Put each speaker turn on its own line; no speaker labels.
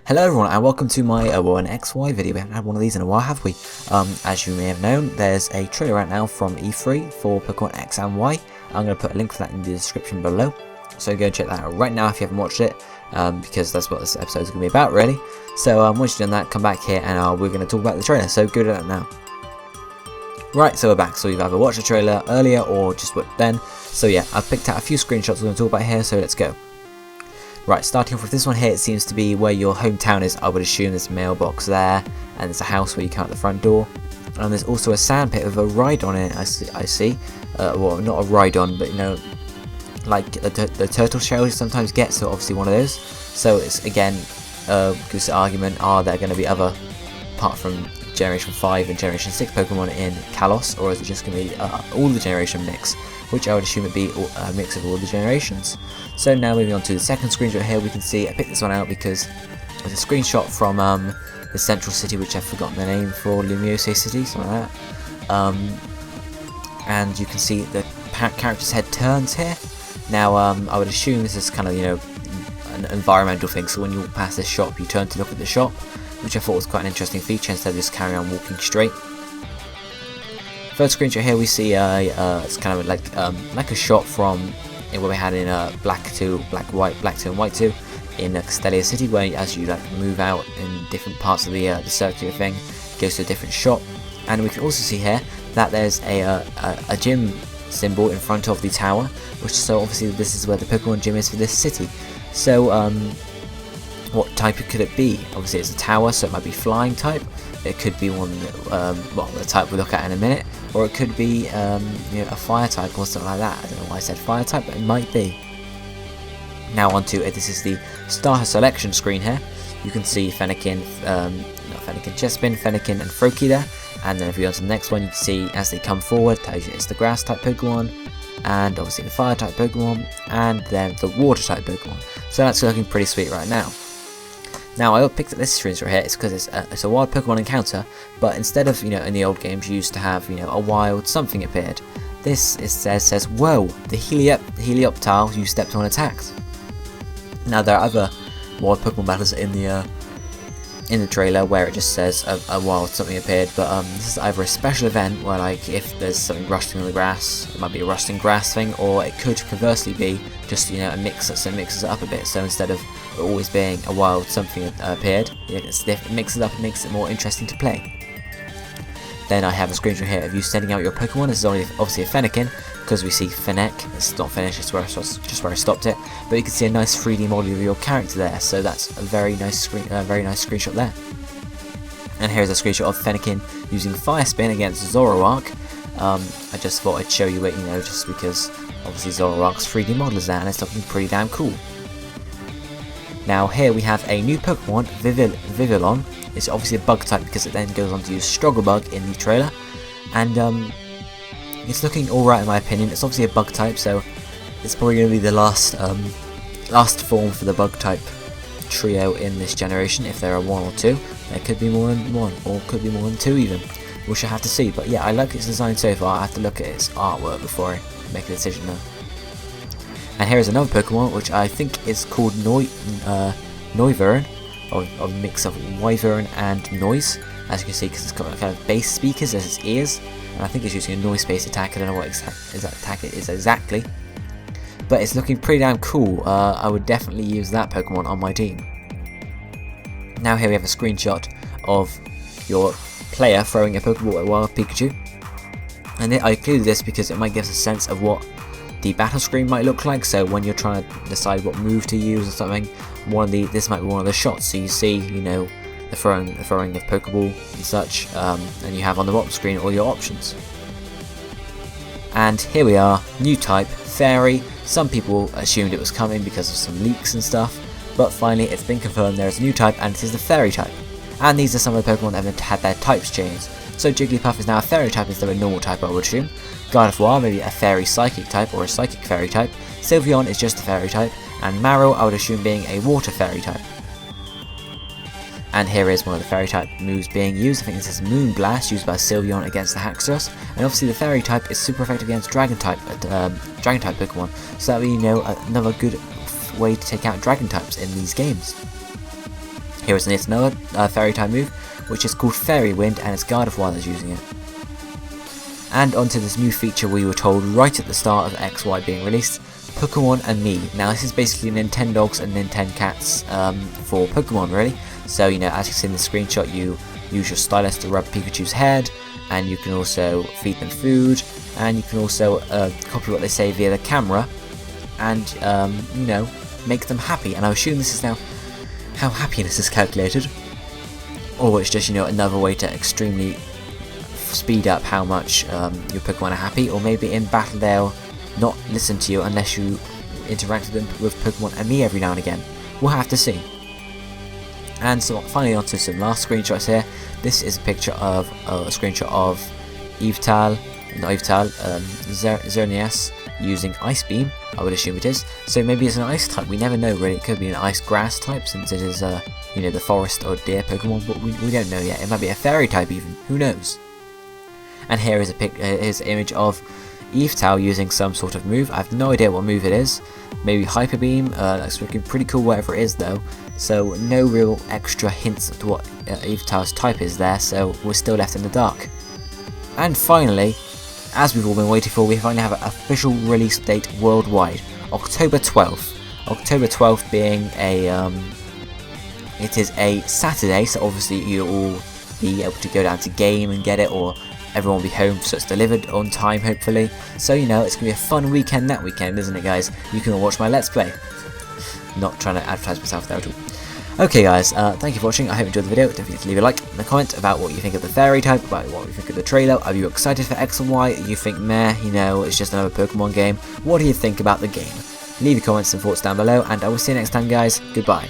Hello everyone and welcome to my an XY video. We haven't had one of these in a while, have we? As you may have known, there's a trailer right now from E3 for Pokemon X and Y. I'm going to put a link for that in the description below, so go check that out right now if you haven't watched it, because that's what this episode is going to be about, really. So once you've done that, come back here and we're going to talk about the trailer, so go do that now. Right, so we're back. So you've either watched the trailer earlier or just watched then. So yeah, I've picked out a few screenshots we're going to talk about here, so let's go. Right, starting off with this one here, it seems to be where your hometown is. I would assume there's a mailbox there, and there's a house where you come out the front door. And there's also a sand pit with a ride on it, I see. Well, not a ride on, but you know, like the turtle shell you sometimes get, so obviously one of those. So it's, again, gives the argument, are there going to be other, apart from Generation 5 and Generation 6 Pokemon in Kalos, or is it just going to be all the generation mix? Which I would assume would be a mix of all the generations. So now moving on to the second screenshot here, we can see, I picked this one out because it's a screenshot from the central city, which I've forgotten the name for, Lumiose City, something like that. And you can see the character's head turns here. Now I would assume this is kind of, you know, an environmental thing, so when you walk past this shop, you turn to look at the shop, which I thought was quite an interesting feature instead of just carry on walking straight. Third screenshot here, we see it's kind of like a shot from what we had in Black 2 and White 2 in Castelia City, where as you move out in different parts of the circular thing, it goes to a different shop. And we can also see here that there's a gym symbol in front of the tower, which, so obviously this is where the Pokemon gym is for this city. So what type could it be? Obviously it's a tower, so it might be flying type. It could be one that, well, the type we'll look at in a minute, or it could be you know, a fire type or something like that. I don't know why I said fire type, but it might be. Now onto it. This is the starter selection screen here. You can see Fennekin, not Fennekin, Chespin, Fennekin, and Froakie there. And then if we go on to the next one, you can see as they come forward, tells you it's the grass type Pokemon, and obviously the fire type Pokemon, and then the water type Pokemon. So that's looking pretty sweet right now. Now I picked up this screenshot here, it's because it's a wild Pokemon encounter, but instead of, you know, in the old games you used to have, you know, a wild something appeared. This says, whoa, the Helioptile you stepped on attacked. Now there are other wild Pokemon battles in the trailer where it just says a wild something appeared, but this is either a special event where, like, if there's something rusting on the grass, it might be a rusting grass thing, or it could conversely be just, you know, a mix that mixes it up a bit. So instead of always being a wild something appeared, it mixes it up and makes it more interesting to play. Then I have a screenshot here of you sending out your Pokemon. This is obviously a Fennekin, because we see Fennec. It's not finished, it's just where I stopped it. But you can see a nice 3D model of your character there, so that's a very nice screenshot there. And here's a screenshot of Fennekin using Fire Spin against Zoroark. I just thought I'd show you it, you know, just because obviously Zoroark's 3D model is there, and it's looking pretty damn cool. Now here we have a new Pokemon, Vivillon. It's obviously a bug type because it then goes on to use Strugglebug in the trailer, and it's looking alright in my opinion. It's obviously a bug type, so it's probably going to be the last form for the bug type trio in this generation, if there are one or two. There could be more than one, or could be more than two even. We shall have to see, but yeah, I like its design so far. I have to look at its artwork before I make a decision though. And here is another Pokemon, which I think is called Noivern, or a mix of Wyvern and Noise, as you can see, because it's got kind of bass speakers as its ears, and I think it's using a noise-based attack. I don't know what attack it is exactly, but it's looking pretty damn cool. I would definitely use that Pokemon on my team. Now here we have a screenshot of your player throwing a Pokeball at Wild Pikachu, and I included this because it might give us a sense of what the battle screen might look like. So when you're trying to decide what move to use or something, this might be one of the shots. So you see, you know, the throwing of Pokeball and such, and you have on the bottom screen all your options. And here we are, new type, Fairy. Some people assumed it was coming because of some leaks and stuff, but finally it's been confirmed there is a new type, and it is the Fairy type. And these are some of the Pokemon that have had their types changed. So Jigglypuff is now a Fairy type instead of a normal type, I would assume. Gardevoir maybe a Fairy Psychic type or a Psychic Fairy type. Sylveon is just a Fairy type, and Marill I would assume being a Water Fairy type. And here is one of the Fairy type moves being used. I think this is Moonblast, used by Sylveon against the Haxorus. And obviously the Fairy type is super effective against Dragon type Pokemon. So that would be, you know, another good way to take out Dragon types in these games. Here is yet another fairy type move, which is called Fairy Wind, and it's Gardevoir that's using it. And onto this new feature we were told right at the start of XY being released, Pokemon and Me. Now this is basically Nintendogs and Nintencats for Pokemon really. So you know, as you see in the screenshot, you use your stylus to rub Pikachu's head, and you can also feed them food, and you can also copy what they say via the camera, and you know, make them happy. And I assume this is now how happiness is calculated, or it's just, you know, another way to extremely speed up how much your Pokemon are happy, or maybe in battle they'll not listen to you unless you interact with Pokemon and Me every now and again. We'll have to see. And so finally onto some last screenshots here. This is a picture of a screenshot of Xerneas using Ice Beam, I would assume it is. So maybe it's an ice type, we never know really. It could be an ice grass type since it is you know, the forest or deer Pokemon, but we don't know yet. It might be a fairy type even, who knows. And here is here's an image of Yveltal using some sort of move. I have no idea what move it is. Maybe Hyper Beam. That's looking pretty cool whatever it is though. So no real extra hints to what Yveltal's type is there, so we're still left in the dark. And finally, as we've all been waiting for, we finally have an official release date worldwide. October 12th. October 12th being a it is a Saturday, so obviously you'll all be able to go down to Game and get it, or everyone will be home so it's delivered on time hopefully. So you know, it's going to be a fun weekend that weekend, isn't it guys? You can all watch my Let's Play. Not trying to advertise myself there at all. Okay guys, thank you for watching. I hope you enjoyed the video. Don't forget to leave a like and a comment about what you think of the fairy type, about what you think of the trailer. Are you excited for X and Y? You think meh, you know, it's just another Pokemon game? What do you think about the game? Leave your comments and thoughts down below, and I will see you next time guys. Goodbye.